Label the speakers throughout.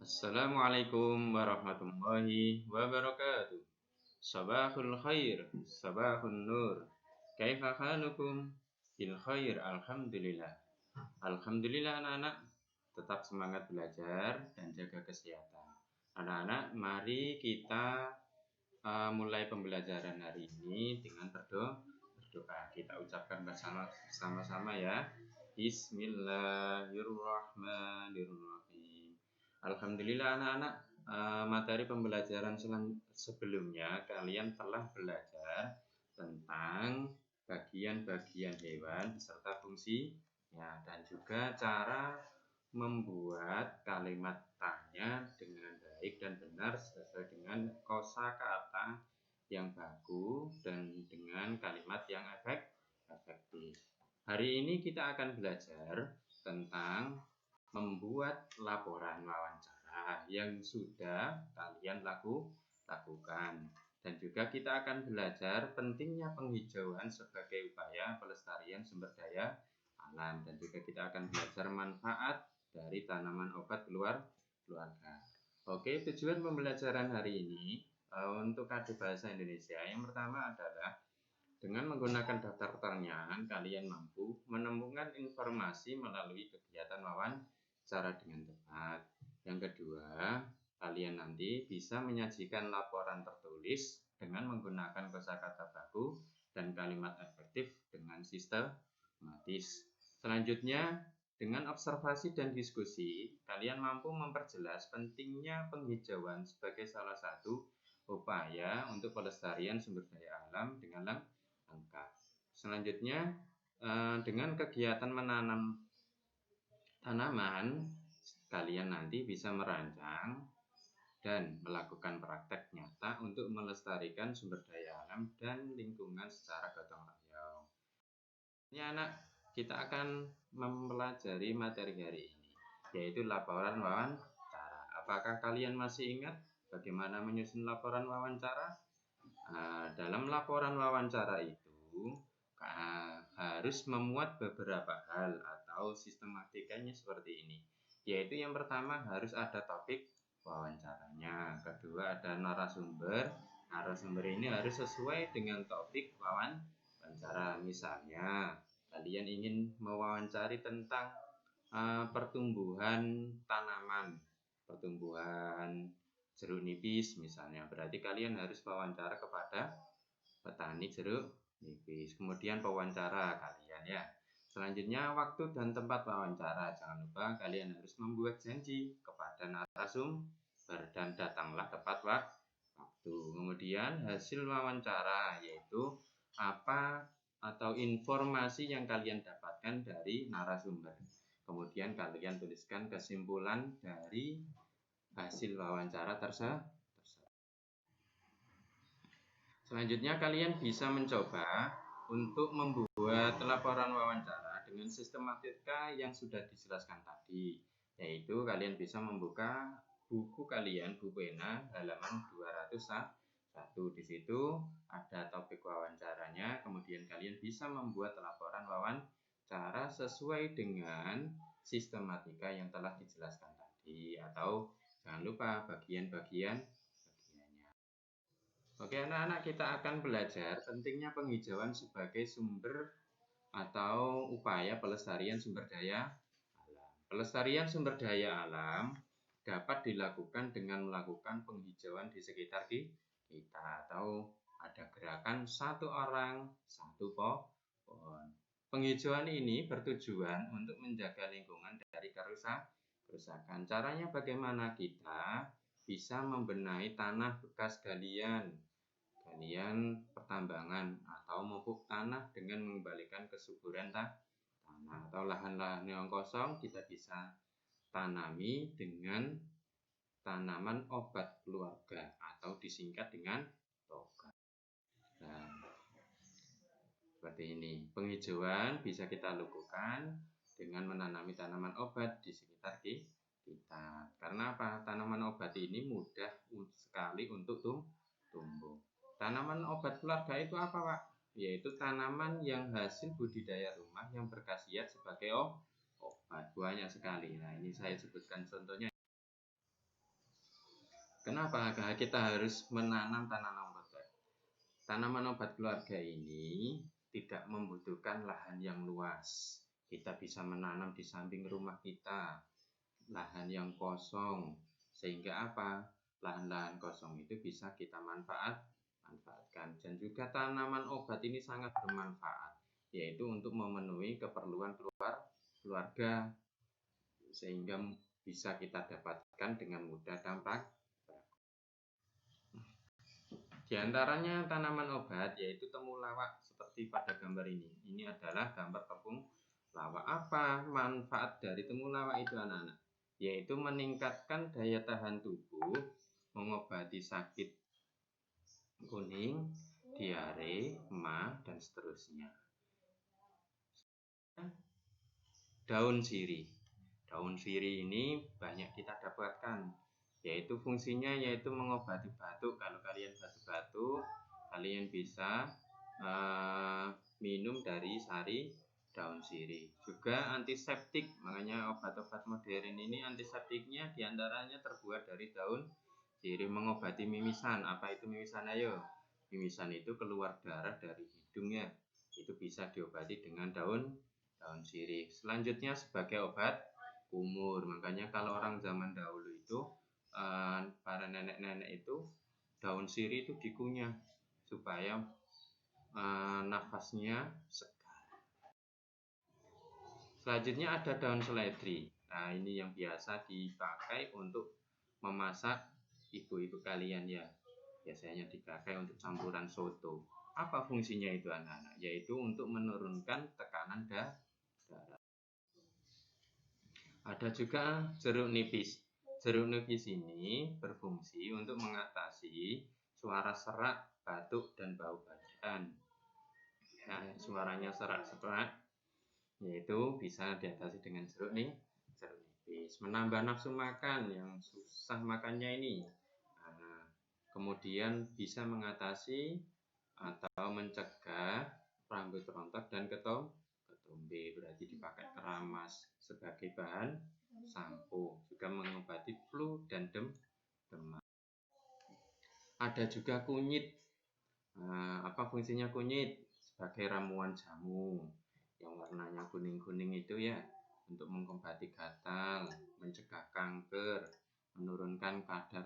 Speaker 1: Assalamualaikum warahmatullahi wabarakatuh. Sabahul khair, sabahun nur. Kaifa halukum? Bil khair, alhamdulillah. Alhamdulillah anak-anak tetap semangat belajar dan jaga kesehatan. Anak-anak, mari kita mulai pembelajaran hari ini dengan berdoa. Kita ucapkan bersama-sama ya. Bismillahirrahmanirrahim. Alhamdulillah anak-anak, materi pembelajaran sebelumnya kalian telah belajar tentang bagian-bagian hewan beserta fungsi ya, dan juga cara membuat kalimat tanya dengan baik dan benar sesuai dengan kosakata yang baku dan dengan kalimat yang efektif. Hari ini kita akan belajar tentang membuat laporan wawancara yang sudah kalian lakukan. Dan juga kita akan belajar pentingnya penghijauan sebagai upaya pelestarian sumber daya alam. Dan juga kita akan belajar manfaat dari tanaman obat keluarga. Oke, tujuan pembelajaran hari ini untuk KD Bahasa Indonesia yang pertama adalah dengan menggunakan daftar pertanyaan, kalian mampu menemukan informasi melalui kegiatan wawancara dengan tepat. Yang kedua, kalian nanti bisa menyajikan laporan tertulis dengan menggunakan kosakata baku dan kalimat efektif dengan sistematis. Selanjutnya, dengan observasi dan diskusi, kalian mampu memperjelas pentingnya penghijauan sebagai salah satu upaya untuk pelestarian sumber daya alam dengan lengkap. Selanjutnya, dengan kegiatan menanam tanaman, kalian nanti bisa merancang dan melakukan praktek nyata untuk melestarikan sumber daya alam dan lingkungan secara gotong royong. Ini anak, kita akan mempelajari materi hari ini, yaitu laporan wawancara. Apakah kalian masih ingat bagaimana menyusun laporan wawancara? Dalam laporan wawancara itu harus memuat beberapa hal atau sistematikanya seperti ini, yaitu yang pertama harus ada topik wawancaranya, kedua ada narasumber ini harus sesuai dengan topik wawancara. Misalnya kalian ingin mewawancari tentang pertumbuhan tanaman, pertumbuhan jeruk nipis misalnya, berarti kalian harus wawancara kepada petani jeruk nipis. Kemudian wawancara kalian ya. Selanjutnya waktu dan tempat wawancara, jangan lupa kalian harus membuat janji kepada narasumber dan datanglah tepat waktu. Kemudian hasil wawancara, yaitu apa atau informasi yang kalian dapatkan dari narasumber. Kemudian kalian tuliskan kesimpulan dari hasil wawancara tersebut. Selanjutnya kalian bisa mencoba untuk membuat laporan wawancara dengan sistematika yang sudah dijelaskan tadi, yaitu kalian bisa membuka buku kalian, buku pena halaman 201. Di situ ada topik wawancaranya, kemudian kalian bisa membuat laporan wawancara sesuai dengan sistematika yang telah dijelaskan tadi, atau jangan lupa bagian-bagiannya. Oke anak-anak, kita akan belajar pentingnya penghijauan sebagai sumber atau upaya pelestarian sumber daya alam. Pelestarian sumber daya alam dapat dilakukan dengan melakukan penghijauan di sekitar kita, atau ada gerakan satu orang satu pohon. Penghijauan ini bertujuan untuk menjaga lingkungan dari kerusakan. Caranya bagaimana? Kita bisa membenahi tanah bekas galian pertambangan atau memupuk tanah dengan mengembalikan kesuburan tanah, atau lahan-lahan yang kosong kita bisa tanami dengan tanaman obat keluarga atau disingkat dengan toga. Nah, seperti ini. Penghijauan bisa kita lakukan dengan menanami tanaman obat di sekitar kita. Karena apa? Tanaman obat ini mudah sekali untuk tumbuh. Tanaman obat keluarga itu apa, Pak? Yaitu tanaman yang hasil budidaya rumah yang berkhasiat sebagai obat. Banyak sekali. Nah, ini saya sebutkan contohnya. Kenapa kita harus menanam tanaman obat? Tanaman obat keluarga ini tidak membutuhkan lahan yang luas. Kita bisa menanam di samping rumah kita, lahan yang kosong, sehingga apa? Lahan-lahan kosong itu bisa kita manfaatkan. Dan juga tanaman obat ini sangat bermanfaat, yaitu untuk memenuhi keperluan keluarga, sehingga bisa kita dapatkan dengan mudah dampak. Di antaranya tanaman obat yaitu temulawak seperti pada gambar ini. Ini adalah gambar tepung lawak. Apa manfaat dari temulawak itu anak-anak? Yaitu meningkatkan daya tahan tubuh, mengobati sakit kuning, diare, emah, dan seterusnya. Daun sirih. Daun sirih ini banyak kita dapatkan, yaitu fungsinya yaitu mengobati batuk. Kalau kalian batuk-batuk, kalian bisa minum dari sari daun sirih. Juga antiseptik, makanya obat-obat modern ini antiseptiknya diantaranya terbuat dari daun sirih. Mengobati mimisan. Apa itu mimisan? Ayo, mimisan itu keluar darah dari hidungnya, itu bisa diobati dengan daun sirih. Selanjutnya sebagai obat kumur. Makanya kalau orang zaman dahulu itu para nenek-nenek itu daun sirih itu dikunyah supaya nafasnya segar. Selanjutnya ada daun seledri. Nah, ini yang biasa dipakai untuk memasak ibu-ibu kalian ya. Biasanya dipakai untuk campuran soto. Apa fungsinya itu anak-anak? Yaitu untuk menurunkan tekanan darah. Ada juga jeruk nipis. Jeruk nipis ini berfungsi untuk mengatasi suara serak, batuk, dan bau badan. Ya, suaranya serak-serak, yaitu bisa diatasi dengan jeruk nipis. Menambah nafsu makan yang susah makannya ini. Nah, kemudian bisa mengatasi atau mencegah rambut rontok dan ketombe, berarti dipakai keramas sebagai bahan sampo. Juga mengobati flu dan demam. Ada juga kunyit. Apa fungsinya kunyit? Sebagai ramuan jamu yang warnanya kuning-kuning itu ya, untuk mengobati gatal, mencegah kanker, menurunkan kadar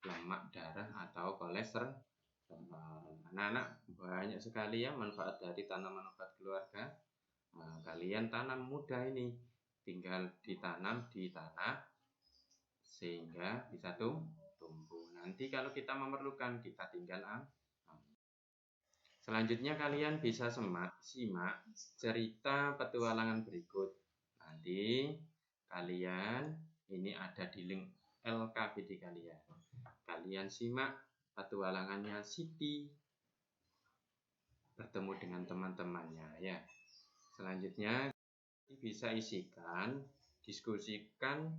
Speaker 1: lemak darah atau kolesterol. Anak-anak, banyak sekali ya manfaat dari tanaman obat keluarga. Kalian tanam mudah ini, tinggal ditanam di tanah sehingga bisa tumbuh. Nanti kalau kita memerlukan, kita tinggal Selanjutnya kalian bisa simak cerita petualangan berikut. Nanti kalian ini ada di link LKPD kalian. Kalian simak petualangannya Siti bertemu dengan teman-temannya ya. Selanjutnya bisa diskusikan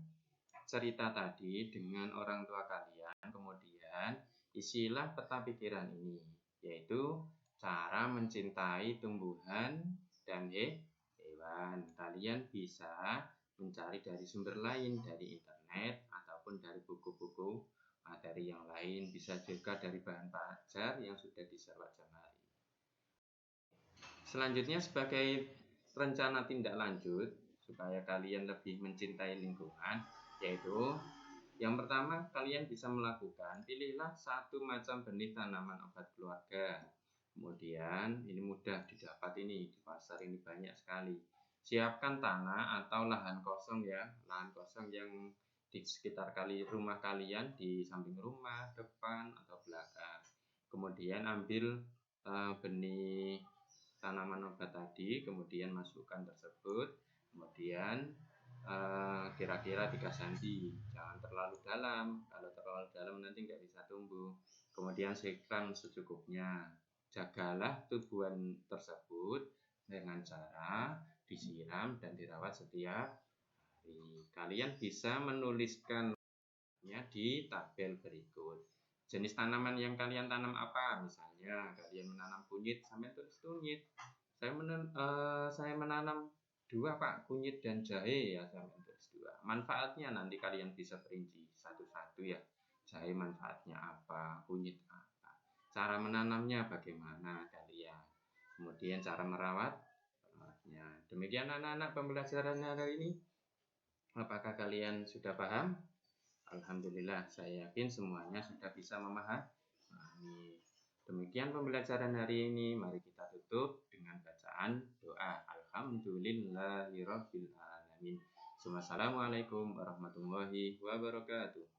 Speaker 1: cerita tadi dengan orang tua kalian. Kemudian isilah peta pikiran ini, yaitu cara mencintai tumbuhan dan hewan. Kalian bisa mencari dari sumber lain, dari internet ataupun dari buku-buku materi yang lain. Bisa juga dari bahan pelajar yang sudah disewa jemari. Selanjutnya sebagai rencana tindak lanjut supaya kalian lebih mencintai lingkungan, yaitu yang pertama kalian bisa melakukan, pilihlah satu macam benih tanaman obat keluarga. Kemudian ini mudah didapat, ini di pasar ini banyak sekali. Siapkan tanah atau lahan kosong ya, lahan kosong yang di sekitar rumah kalian, di samping rumah, depan atau belakang. Kemudian ambil benih tanaman obat tadi, kemudian masukkan tersebut, kemudian kira-kira 3 cm, jangan terlalu dalam. Kalau terlalu dalam nanti nggak bisa tumbuh. Kemudian siram secukupnya. Jagalah tumbuhan tersebut dengan cara disiram dan dirawat setiap hari. Kalian bisa menuliskannya di tabel berikut. Jenis tanaman yang kalian tanam apa? Misalnya kalian menanam kunyit, sampai tulis kunyit. Saya menanam 2 Pak, kunyit dan jahe ya, sampai tulis 2. Manfaatnya nanti kalian bisa perinci satu-satu ya. jahe manfaatnya apa, kunyit apa, cara menanamnya bagaimana kalian, kemudian cara merawatnya. Demikian anak-anak pembelajaran hari ini. Apakah kalian sudah paham? Alhamdulillah, saya yakin semuanya sudah bisa memahami. Demikian pembelajaran hari ini. Mari kita tutup dengan bacaan doa. Alhamdulillahirabbil alamin. Assalamualaikum warahmatullahi wabarakatuh.